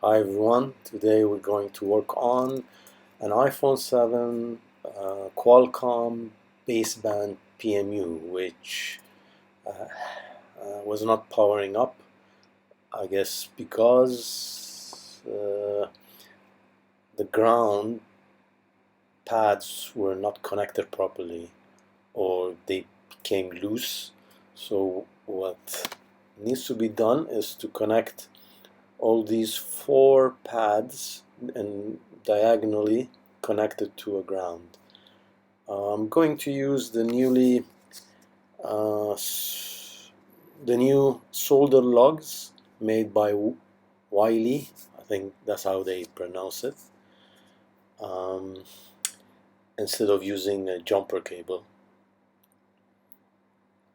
Hi everyone, today we're going to work on an iPhone 7 Qualcomm Baseband PMU which was not powering up, I guess because the ground pads were not connected properly or they became loose. So what needs to be done is to connect all these four pads and diagonally connected to a ground. I'm going to use the new solder lugs made by Wiley. I think that's how they pronounce it. Instead of using a jumper cable.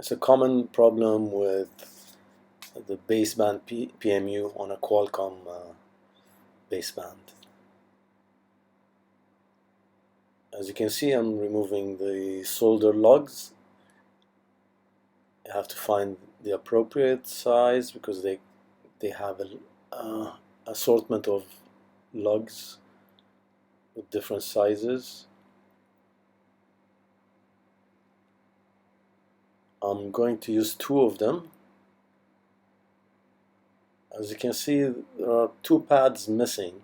It's a common problem with the baseband PMU on a Qualcomm baseband. As you can see, I'm removing the solder lugs. You have to find the appropriate size because they have an assortment of lugs with different sizes. I'm going to use two of them. As you can see, there are two pads missing.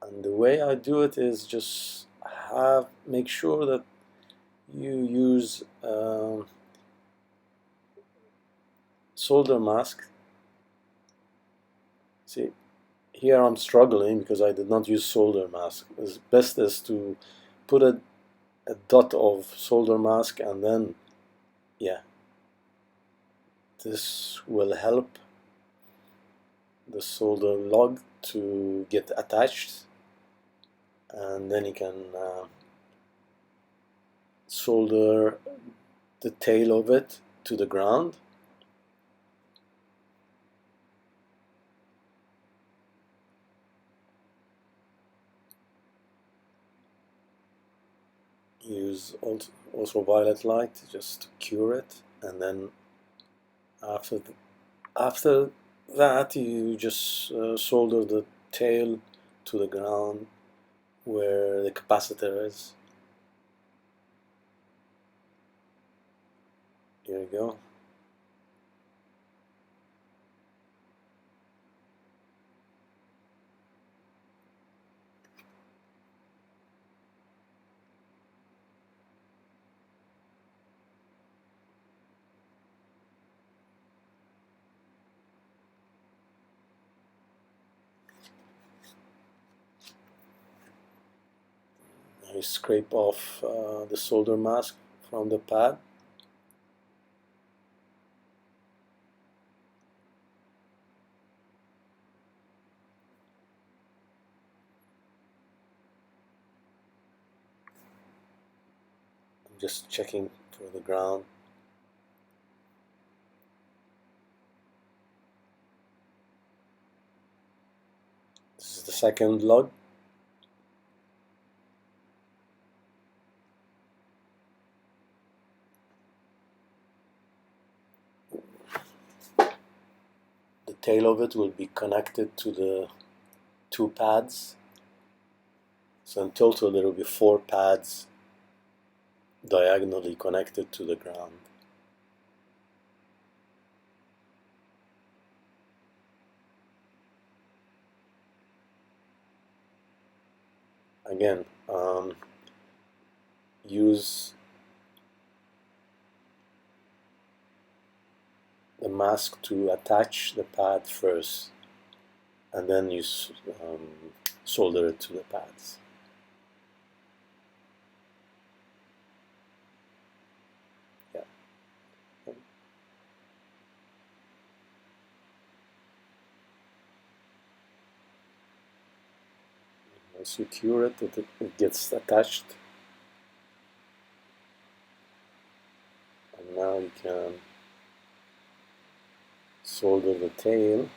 And the way I do it is just make sure that you use solder mask. See, here I'm struggling because I did not use solder mask. It's best is to put a dot of solder mask and then, yeah, this will help the solder lug to get attached, and then you can solder the tail of it to the ground. Use ultraviolet light just to cure it, and then after that you just solder the tail to the ground where the capacitor is. Here we go. I scrape off the solder mask from the pad. I'm just checking for the ground. This is the second lug. The tail of it will be connected to the two pads. So in total there will be four pads diagonally connected to the ground. Again, use the mask to attach the pad first, and then you solder it to the pads. Yeah. Once you cure it, it gets attached. And now you can solder the tail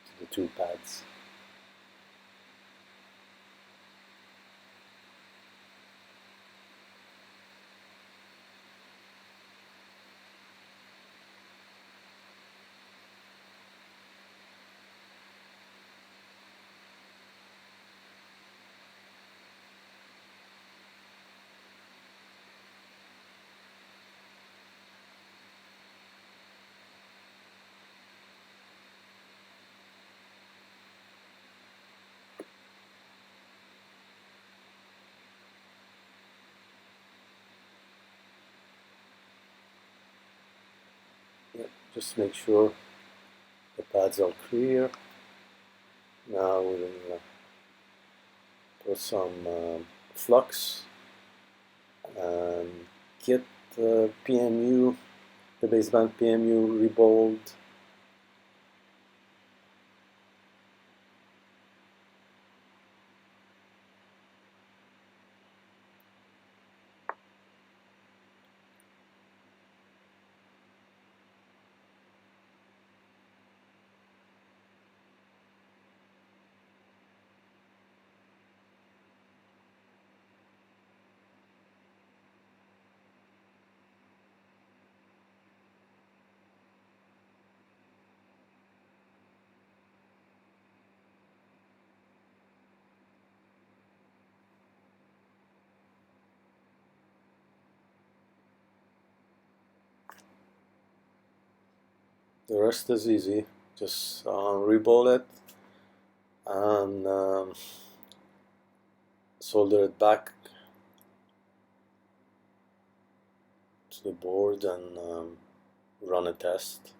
to the two pads. Just make sure the pads are clear. Now we'll put some flux and get the PMU, the baseband PMU rebowled. The rest is easy. Just rebowl it and solder it back to the board and run a test.